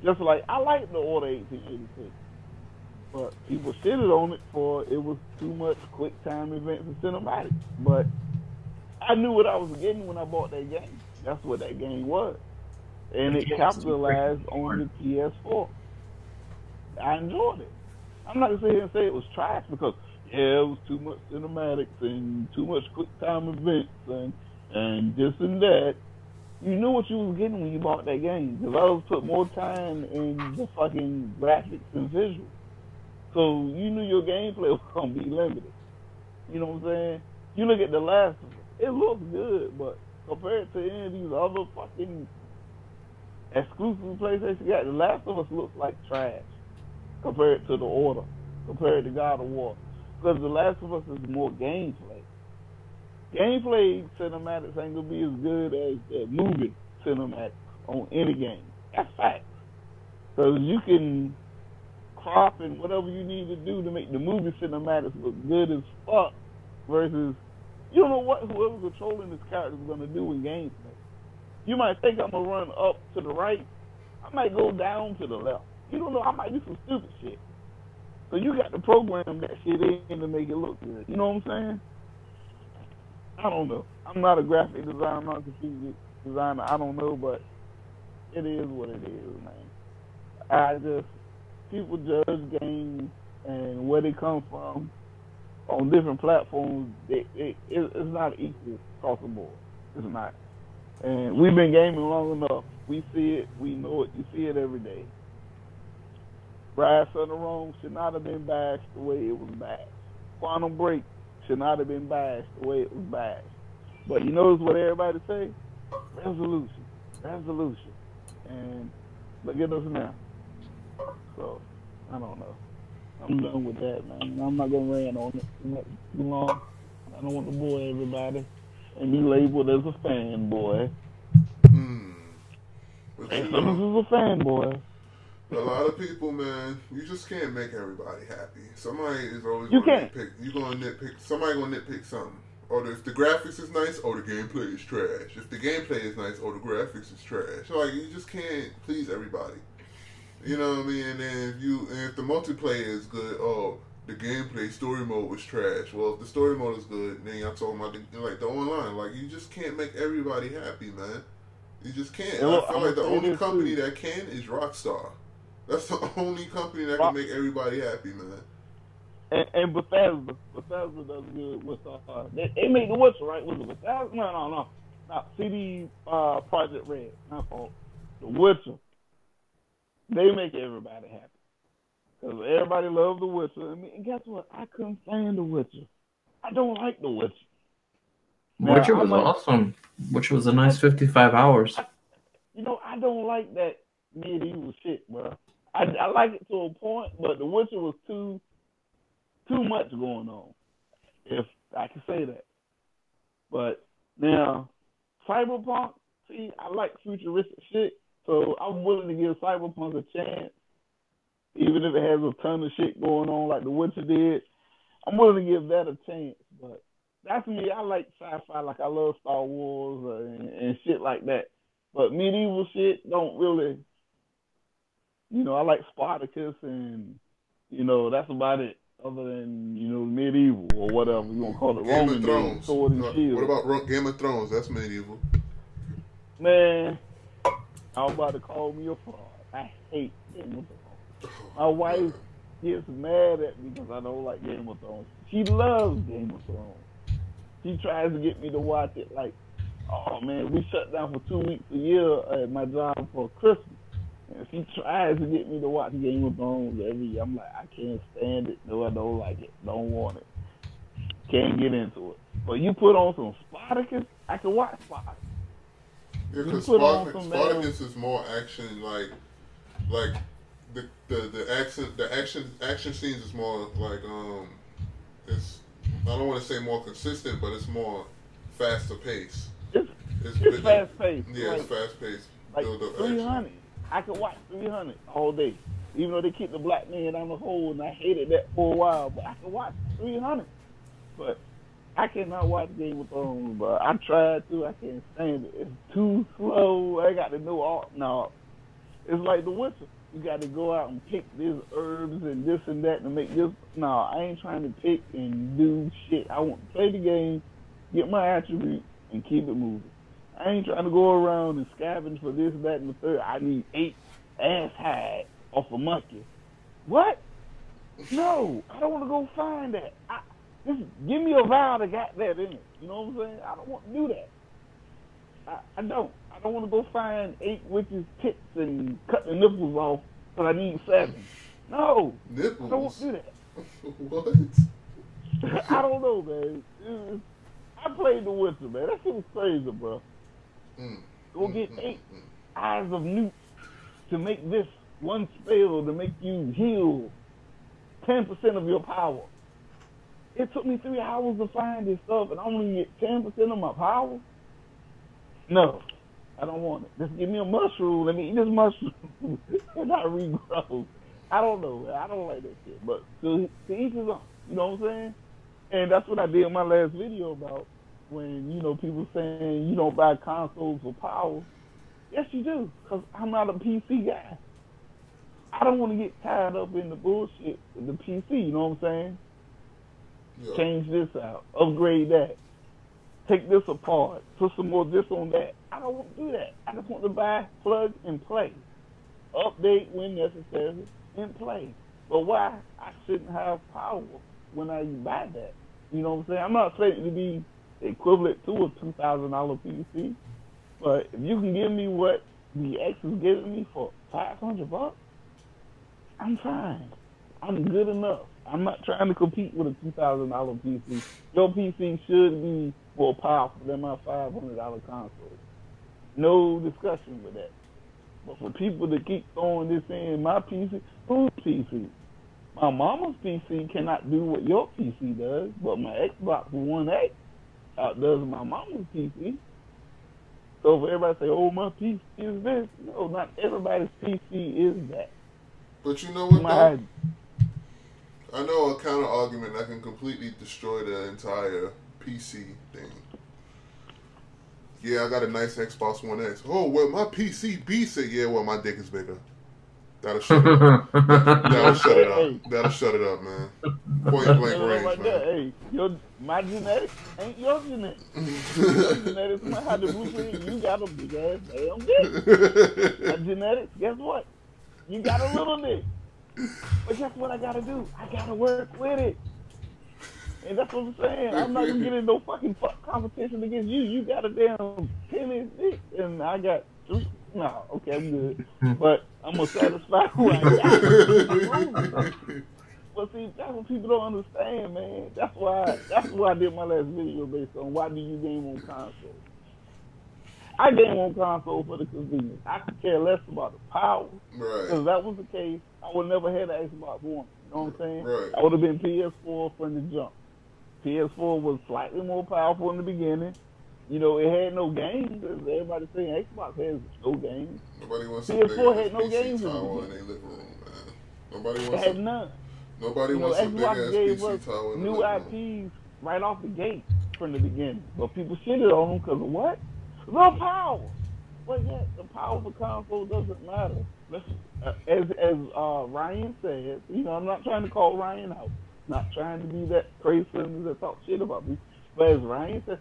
Just like I like the Order 1886, but people shitted on it for it was too much quick time events and cinematics. But I knew what I was getting when I bought that game. That's what that game was. And it capitalized on the PS4. I enjoyed it. I'm not going to sit here and say it was trash because, yeah, it was too much cinematics and too much quick time events and this and that. You knew what you was getting when you bought that game because I was put more time in the fucking graphics and visuals. So you knew your gameplay was gonna be limited. You know what I'm saying? You look at The Last of Us, it looks good, but compared to any of these other fucking exclusive PlayStation got, The Last of Us looks like trash compared to The Order, compared to God of War. Because The Last of Us is more gameplay. Gameplay cinematics ain't gonna be as good as the movie cinematics on any game. That's fact. Because you can crop and whatever you need to do to make the movie cinematics look good as fuck versus you don't know what whoever's controlling this character is gonna do in gameplay. You might think I'm gonna run up to the right. I might go down to the left. You don't know. I might do some stupid shit. So you got to program that shit in to make it look good. You know what I'm saying? I don't know. I'm not a graphic designer, I'm not a computer designer. I don't know, but it is what it is, man. People judge games and where they come from on different platforms. It's not equal across the board. It's not. And we've been gaming long enough. We see it. We know it. You see it every day. Rise of the Rome should not have been bashed the way it was bashed. Quantum Break should not have been bashed the way it was bashed. But you notice what everybody say? Resolution. Resolution. And look at us now. So, I don't know. I'm done with that, man. I'm not going to rant on it too long. I don't want to bore everybody and be labeled as a fanboy. This is a fanboy. A lot of people, man, you just can't make everybody happy. Somebody is always going to nitpick. You're going to nitpick. Somebody going to nitpick something. Or if the graphics is nice, or the gameplay is trash. If the gameplay is nice, or the graphics is trash. Like, you just can't please everybody. You know what I mean? And then if the multiplayer is good, oh, the gameplay story mode was trash. Well, if the story mode is good, then y'all talking about the online. Like, you just can't make everybody happy, man. You just can't. Well, I feel like the only company that can is Rockstar. That's the only company that can make everybody happy, man. And Bethesda does good with they made The Witcher, right? Was it Bethesda? No. CD Project Red. Not fault. The Witcher. They make everybody happy. Because everybody loves The Witcher. And guess what? I couldn't stand The Witcher. I don't like The Witcher. Witcher was awesome. Witcher was a nice 55 hours. I don't like that medieval shit, bro. I like it to a point, but The Witcher was too much going on, if I can say that. But now, Cyberpunk, see, I like futuristic shit, so I'm willing to give Cyberpunk a chance, even if it has a ton of shit going on like The Witcher did. I'm willing to give that a chance, but that's me. I like sci-fi, like I love Star Wars and shit like that. But medieval shit don't really, I like Spartacus and, that's about it. Other than, medieval or whatever you want to call it. Game Roman of Thrones. Sword and Shield. What about Game of Thrones? That's medieval. Man, I was about to call me a fraud. I hate Game of Thrones. My wife gets mad at me because I don't like Game of Thrones. She loves Game of Thrones. She tries to get me to watch it like, oh man, we shut down for 2 weeks a year at my job for Christmas. And she tries to get me to watch Game of Thrones every year. I'm like, I can't stand it. No, I don't like it. Don't want it. Can't get into it. But you put on some Spartacus, I can watch Spartacus. Yeah, because Spartacus is more action, like the action scenes is more like it's, I don't want to say more consistent, but it's more faster paced. It's fast paced. Yeah, it's fast paced. Like 300. I could watch 300 all day. Even though they keep the black man down the hole, and I hated that for a while, but I could watch 300. But I cannot watch Game of Thrones, but I tried to. I can't stand it. It's too slow. I got to know all. No, it's like The Witcher. You got to go out and pick these herbs and this and that to make this. No, I ain't trying to pick and do shit. I want to play the game, get my attributes, and keep it moving. I ain't trying to go around and scavenge for this, that, and the third. I need 8 ass hide off a monkey. What? No, I don't want to go find that. Just give me a vial that got that in it. You know what I'm saying? I don't want to do that. I don't. I don't want to go find 8 witches' tits and cut the nipples off, but I need 7. No, Nipples. I don't do that. What? I don't know, man. I played the Witcher, man. That shit was crazy, bro. Go get 8 eyes of newts to make this one spell to make you heal 10% of your power. It took me 3 hours to find this stuff, and I only get 10% of my power? No, I don't want it. Just give me a mushroom. Let me eat this mushroom, and I regrow. I don't know. I don't like that shit. But to each his own. You know what I'm saying? And that's what I did in my last video about when, people saying you don't buy consoles for power. Yes, you do, because I'm not a PC guy. I don't want to get tied up in the bullshit with the PC, you know what I'm saying? Yeah. Change this out, upgrade that, take this apart, put some more this on that. I don't want to do that. I just want to buy, plug, and play. Update when necessary, and play. But why I shouldn't have power when I buy that? You know what I'm saying? I'm not saying to be equivalent to a $2,000 PC, but if you can give me what the X is giving me for $500, I'm fine. I'm good enough. I'm not trying to compete with a $2,000 PC. Your PC should be more powerful than my $500 console. No discussion with that. But for people to keep throwing this in, my PC, whose PC? My mama's PC cannot do what your PC does, but my Xbox One X outdoes my mama's PC. So for everybody to say, oh, my PC is this, no, not everybody's PC is that. But you know what, though? I know a counter argument that can completely destroy the entire PC thing. Yeah, I got a nice Xbox One X. Oh, well, my PC beats it. Yeah, well, my dick is bigger. That'll shut it up. That'll shut it up. That'll shut it up, man. Point blank range, like man. Hey, my genetics ain't your genetics. Your genetics might have the blueprint. You got a big ass damn dick. My genetics, guess what? You got a little dick. But guess what I gotta do? I gotta work with it. And that's what I'm saying. I'm not gonna get in no fucking competition against you. You got a damn 10-inch dick, and I got 3. No, okay, I'm good. But I'm gonna satisfy who I got. But see, that's what people don't understand, man. That's why I did my last video based on why do you game on console. I game on console for the convenience. I could care less about the power. Right. Because if that was the case, I would never had an Xbox One. You know what I'm saying? Right. I would have been PS4 from the jump. PS4 was slightly more powerful in the beginning. You know, it had no games. Everybody saying Xbox has no games. Nobody wants PS4 had no games in their living room, man. Nobody wants it had none. Nobody wants a big ass PC tower in the new IPs right off the gate from the beginning. But people shitted on them because of what? The power. Well, yeah, the power of a console doesn't matter. As Ryan said, I'm not trying to call Ryan out. Not trying to be that crazy person that talk shit about me. But as Ryan said,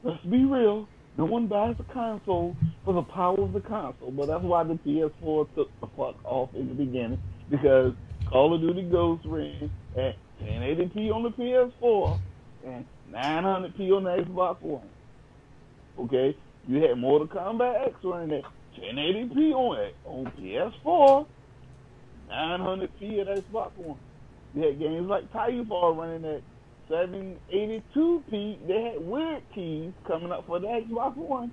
let's be real. No one buys a console for the power of the console. But that's why the PS4 took the fuck off in the beginning. Because Call of Duty Ghost ran at 1080p on the PS4 and 900p on the Xbox One. Okay? You had Mortal Kombat X running at 1080p on PS4, 900p at Xbox One. You had games like Titanfall running at 782p. They had weird keys coming up for the Xbox One.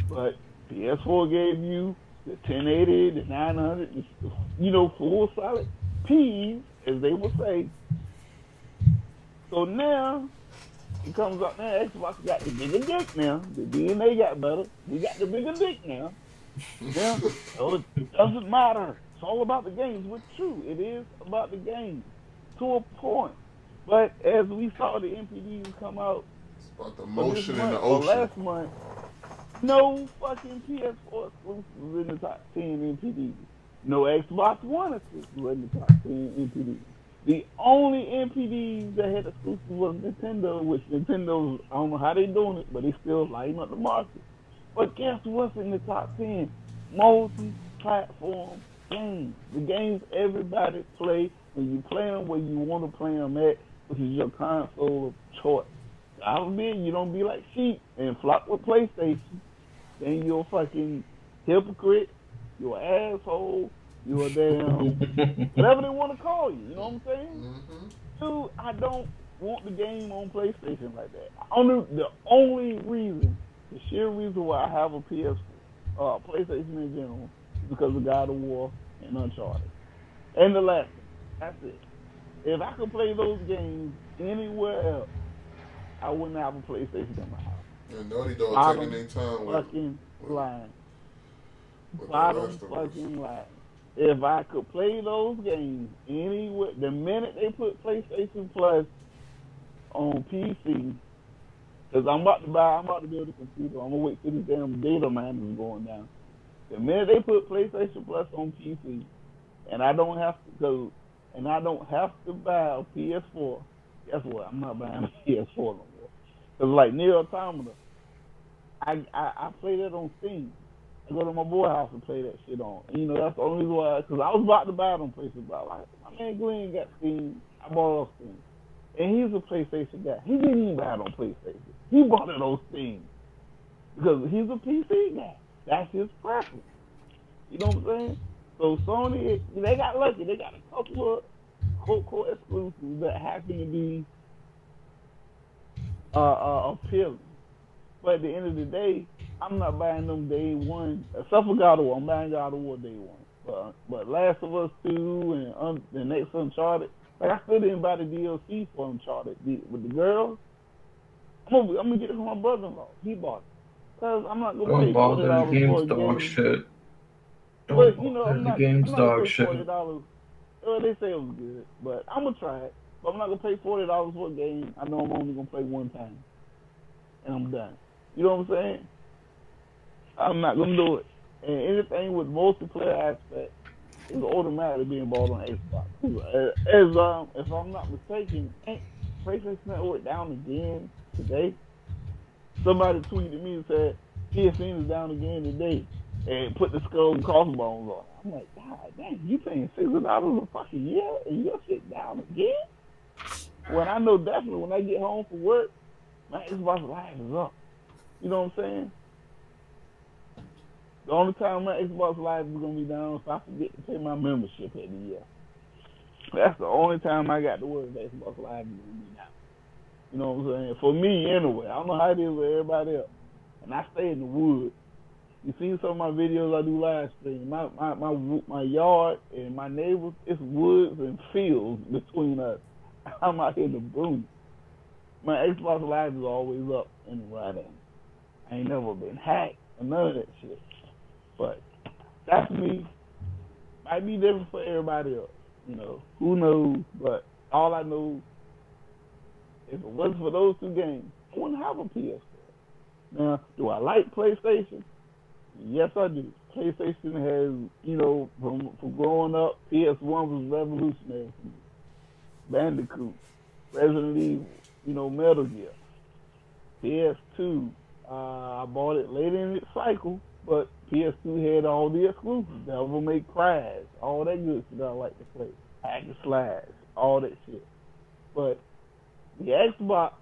But PS4 gave you the 1080, the 900, full solid P's, as they would say. So now, it comes up now, Xbox got the bigger dick now. The DNA got better. We got the bigger dick now. Now, so it doesn't matter. It's all about the games. Which true, it is about the games to a point. But as we saw the NPDs come out, it's about the motion in the ocean. Last month, no fucking PS4 exclusives in the top 10 NPDs. No Xbox One exclusives in the top 10 NPDs. The only NPDs that had exclusives was Nintendo, which Nintendo's, I don't know how they doing it, but they still lighting up the market. But guess what's in the top 10? Multi-platform games. The games everybody play when you play them where you want to play them at, which is your console of choice. I admit you don't be like sheep and flock with PlayStation. Then you're a fucking hypocrite, you're an asshole, You a damn whatever they want to call you. You know what I'm saying? Mm-hmm. Dude, I don't want the game on PlayStation like that. The only reason, the sheer reason why I have a PS4, PlayStation in general, is because of God of War and Uncharted. And The Last of Us. That's it. If I could play those games anywhere else, I wouldn't have a PlayStation in my house. And Naughty Dog Bottom taking their time fucking with line. The Bottom Last of Us. fucking line. If I could play those games anywhere, the minute they put PlayStation Plus on PC, because I'm about to build a computer. I'm gonna wait till this damn data mine is going down. The minute they put PlayStation Plus on PC, and I don't have to buy a PS4. Guess what? I'm not buying a PS4 no more. Cause like Nier Automata, I play that on Steam. I go to my boy house and play that shit on. You know, that's the only reason why. Cause I was about to buy it on PlayStation, but like my man Glenn got Steam. I bought it on Steam, and he's a PlayStation guy. He didn't even buy it on PlayStation. He bought it on Steam because he's a PC guy. That's his preference. You know what I'm saying? So Sony, they got lucky. They got a couple of core exclusives that happen to be appealing. But at the end of the day, I'm not buying them day one. Except for God of War, I'm buying God of War day one. But Last of Us 2 and the next Uncharted, like I still didn't buy the DLC for Uncharted with the girls. I'm gonna get it from my brother-in-law. He bought it. Cause I'm not gonna pay $40 for a game. Shit. But you know, I'm not gonna pay shit. $40. Well, they say it was good, but I'm gonna try it. But I'm not gonna pay $40 for a game I know I'm only gonna play one time, and I'm done. You know what I'm saying? I'm not gonna do it. And anything with multiplayer aspect is automatically being bought on Xbox. If I'm not mistaken, ain't PlayStation Network down again today? Somebody tweeted me and said PSN is down again today, and put the skull and crossbones on. I'm like, God damn, you paying $600 a fucking year and your shit down again? When I know definitely when I get home from work, my Xbox Live is up. You know what I'm saying? The only time my Xbox Live is gonna be down is if I forget to pay my membership every year. That's the only time I got to worry about Xbox Live is gonna be down. You know what I'm saying? For me anyway. I don't know how it is with everybody else. And I stay in the woods. You see some of my videos I do live stream. My yard and my neighbors, it's woods and fields between us. I'm out here in the boom. My Xbox Live is always up and running. I ain't never been hacked or none of that shit. But that's me. Might be different for everybody else. You know, who knows? But all I know, if it wasn't for those two games, I wouldn't have a PS4. Now, do I like PlayStation? Yes, I do. PlayStation has, you know, from growing up, PS1 was revolutionary for me. Bandicoot, Resident Evil, you know, Metal Gear. PS2, I bought it later in its cycle, but PS2 had all the exclusives. Devil May Cry, all that good shit I like to play. Hack and Slash, all that shit. But the Xbox,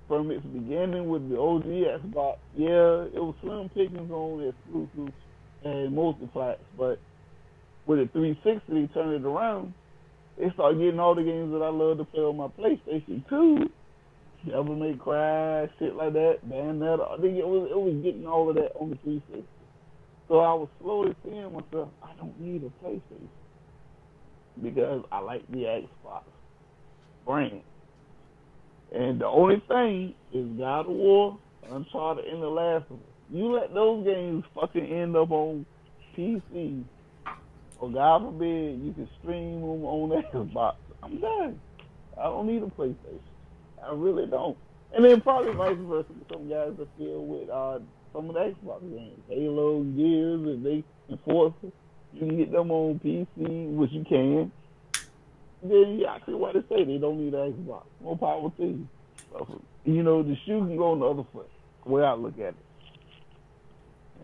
from its beginning with the OG Xbox, yeah, it was slim pickings on the exclusives and multiplats, but with the 360, they turned it around. They started getting all the games that I love to play on my PlayStation 2. Devil May Cry, shit like that, Bayonetta. I think it was getting all of that on the 360. So I was slowly seeing myself, I don't need a PlayStation because I like the Xbox brand. And the only thing is God of War, Uncharted, and The Last of Us. You let those games fucking end up on PC, or God forbid, you can stream them on Xbox. I'm done. I don't need a PlayStation. I really don't. And then probably vice versa for some guys that feel with some of the Xbox games. Halo, Gears, and they enforce it. You can get them on PC, which you can. Then you actually what they say, they don't need an Xbox. More power to you. So, you know, the shoe can go on the other foot, the way I look at it.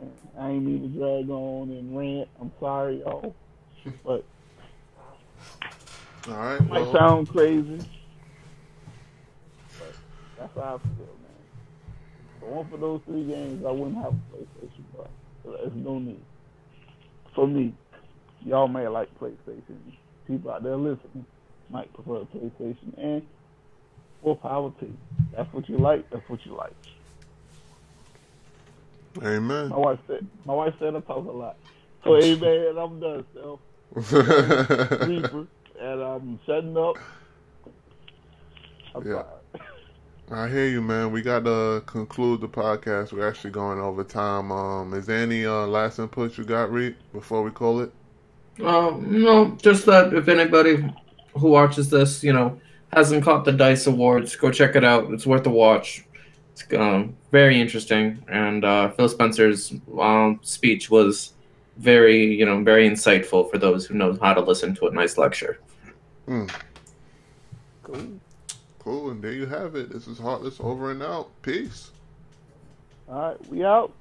And I ain't mean to drag on and rant. I'm sorry, y'all. But all right, it might sound crazy. But that's how I feel, man. If it weren't for those three games, I wouldn't have a PlayStation, but there's no need. For me. y'all may like PlayStation. People out there listening might prefer PlayStation, and more power to you. That's what you like. That's what you like. Amen. My wife said I talk a lot. So amen. I'm done, Self. Reaper, and I'm shutting up. I'm sorry. I hear you, man. We got to conclude the podcast. We're actually going over time. Is there any last input you got, Reed, before we call it? No, just that if anybody who watches this, hasn't caught the Dice Awards, go check it out. It's worth a watch. It's very interesting, and Phill Spencer's speech was very insightful for those who know how to listen to a nice lecture. Cool, and there you have it. This is Heartless over and out. Peace. All right, we out.